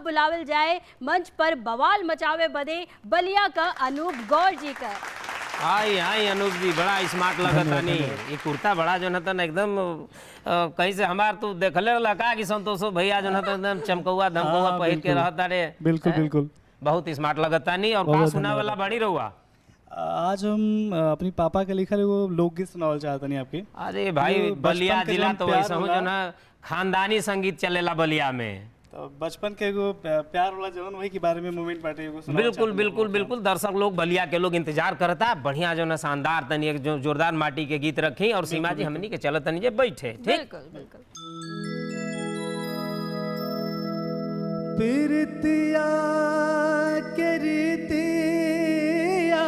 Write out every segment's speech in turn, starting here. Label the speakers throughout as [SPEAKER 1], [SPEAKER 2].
[SPEAKER 1] बुलावल जाए मंच पर बवाल मचावे बदे बलिया का अनूप गौर जी का।
[SPEAKER 2] हाय हाय अनूप जी, बड़ा स्मार्ट लगता नहीं। ये कुर्ता बड़ा जो न एकदम कहीं से हमार तो देखले लगा कि संतोषो भैया जो न एकदम चमकौआ धमकौआ पहिर के रहता रे।
[SPEAKER 3] बिल्कुल बिल्कुल
[SPEAKER 2] बहुत स्मार्ट लगता नहीं। और का सुना वाला बड़ी रहुआ?
[SPEAKER 3] आज हम अपनी पापा के लिखल वो लोकगीत सुनावल चाहते नहीं आपकी।
[SPEAKER 2] अरे भाई बलिया जिला तो वैसा हो जो ना खानदानी संगीत चलेला बलिया में।
[SPEAKER 3] तो बचपन के एगो प्यार वाला जवन वही के बारे में मोमेंट बाटे एगो सुनावल
[SPEAKER 2] बिल्कुल
[SPEAKER 3] चाहते
[SPEAKER 2] बिल्कुल बिल्कुल दर्शक लोग बलिया के लोग इंतजार करता। बढ़िया जो ना शानदार तनी एक जो जोरदार माटी के गीत रखी और सीमा जी हमनी के चलत तनी जे बैठे। ठीक
[SPEAKER 1] बिल्कुल बिल्कुल।
[SPEAKER 3] प्रीतिया के रीतिया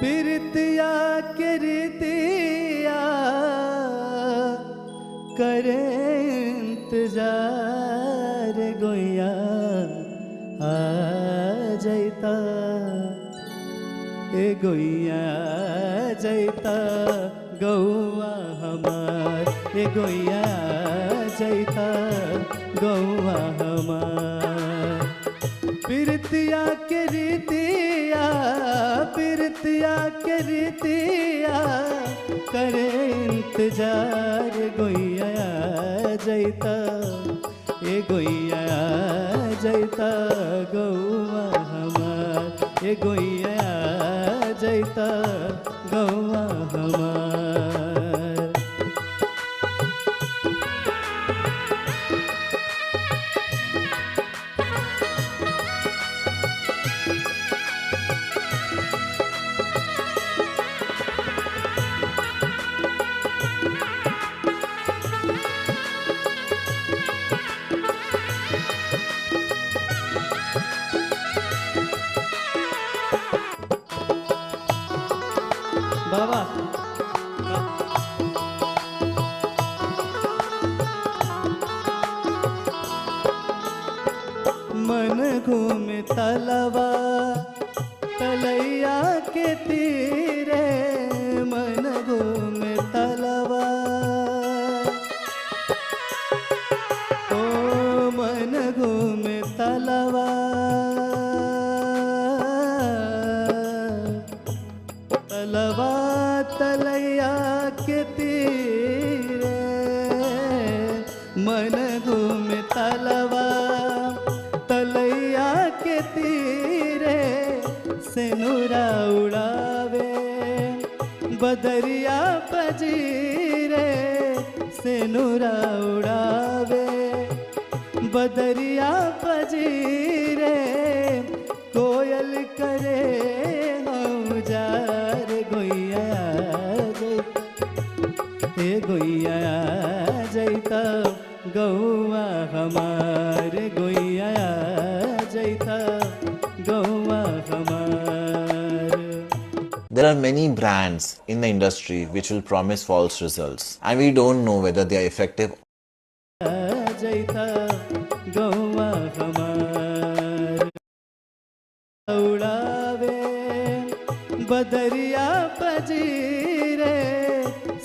[SPEAKER 3] प्रीतिया के रीतिया करे इंतजार गोया आ जैता ए गोया आ जैता गौआ हमार ए गोया आ जैता गौआ हमार प्रीतिया के रीतिया प्रीतिया के रीतिया करे इंतजार गोया आ जैता ए गोया आ जैता गौआ हमार ए गोया आ जैता गौआ हमार। बाबा मन घूमे तलवा तलैया के तीरे मन घूमे तलवा ओ मन घूमे तलवा तलवा तलैया के तीरे मन घूमे तलवा तलैया के तीरे सेनुरा उड़ावे बदरिया पजीरे सेनुरा उड़ावे बदरिया पजीरे कोयल करे हम जार गोया हे गोया जैता गौआ हमार गोया जैता गौआ हमार।
[SPEAKER 4] There are many brands in the industry which will promise false results and we don't know whether they are effective.
[SPEAKER 3] जैता गौआ हमार उड़ावे बदरिया पजीरे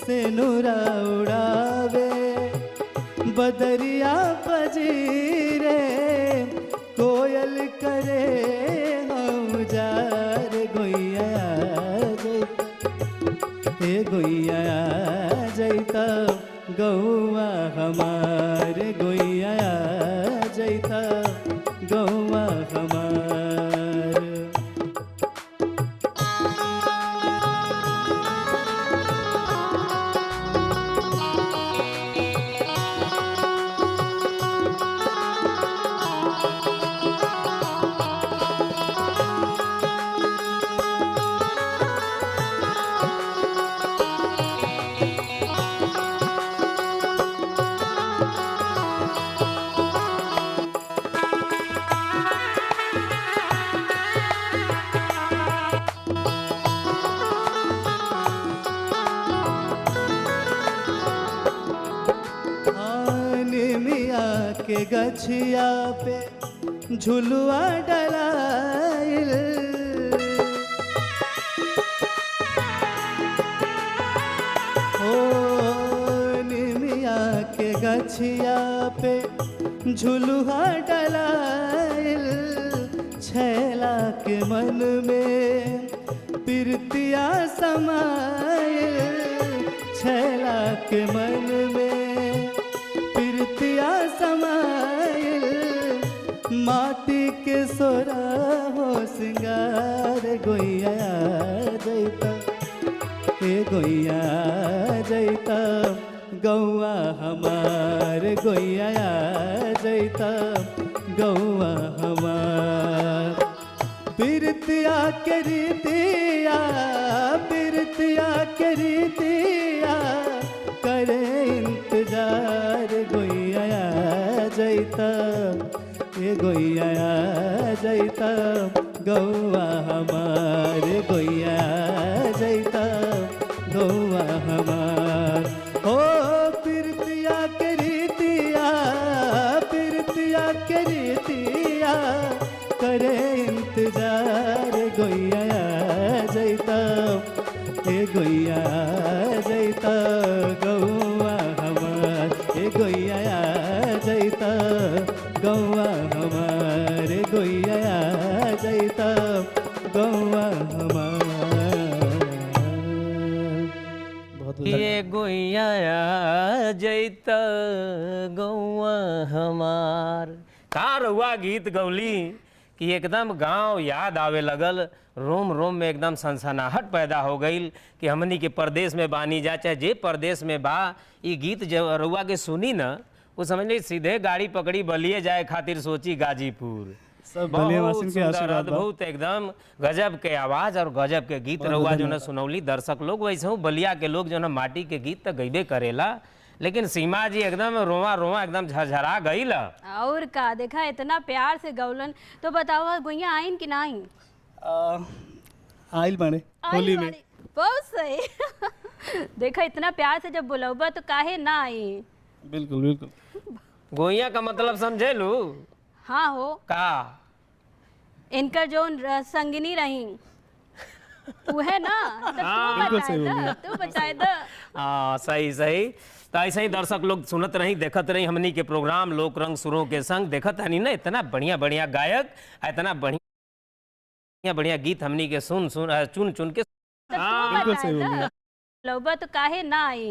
[SPEAKER 3] सेनुरा उड़ावे बदरिया पजीरे कोयल करे हम जार गोया हे गोया जैता गौआ हमार गोया जैता गौआ हमार। के गछिया पे झुलुआ डलाइल हो निमिया के गछिया पे झुलुहा डलाइल, छैला के मन में प्रीतिया समाइल, छैला के मन में प्रीतिया समाइल, माटी के सोरा हो सिंगार गोइया जैता, हे गोइया जैता गौआ हमार, गोइया जैता गौआ हमार। प्रीतिया के रीतिया, प्रीतिया के रीतिया करे इंतजार, गोइया जैता, ये गोइया जैता गौआ हमार, गोइया जैता गौआ हमार। हो प्रीतिया के रीतिया, प्रीतिया के रीतिया करे इंतजार, गोइया जैता, ये गोइया जैता गौआ हमार, ये गोइया जैता गौआ हमार, गोइया जैता गौआ हमार।
[SPEAKER 2] ये गोइया जैता गौआ हमार। का रउआ गीत गौली कि एकदम गांव याद आवे लगल, रोम रोम में एकदम सनसनाहट पैदा हो गई कि हमनी के परदेश में बानी जा, चाहे जे परदेश में बा, ये गीत जब रउआ के सुनी न वो समझ ली सीधे गाड़ी पकड़ी बलिए जाए खातिर सोची गाजीपुर।
[SPEAKER 3] सब बलिया वासिन के आशीर्वाद बा।
[SPEAKER 2] अद्भुत एकदम गजब के आवाज और गजब के गीत रउआ जो न सुनौली दर्शक लोग। वैसे हूँ बलिया के लोग जो न माटी के गीत तो गईबे करेला, लेकिन सीमा जी एकदम रोवा रोवा एकदम झरझरा गईल।
[SPEAKER 1] और का देखा इतना प्यार से गौलन, तो बताओ गोइया आइन कि ना आइन?
[SPEAKER 3] आइल बाड़े होली में।
[SPEAKER 1] बहुत सही। देखा इतना प्यार से जब बुलौबा तो काहे ना आई।
[SPEAKER 3] बिल्कुल बिल्कुल।
[SPEAKER 2] गोइया का मतलब समझे लू?
[SPEAKER 1] हाँ हो
[SPEAKER 2] का
[SPEAKER 1] इनकर जो संगिनी रही उहे ना,
[SPEAKER 3] बिल्कुल सही बोलिए।
[SPEAKER 1] तू बताए द।
[SPEAKER 2] हाँ सही सही। तो ऐसे ही दर्शक लोग सुनत रही देखत रही हमनी के प्रोग्राम लोक रंग सुरों के संग। देखत हनी ना इतना बढ़िया बढ़िया गायक, इतना बढ़िया बढ़िया गीत हमनी के सुन चुन के।
[SPEAKER 3] बिल्कुल सही बोलिए।
[SPEAKER 1] लौबा तो काहे ना आई।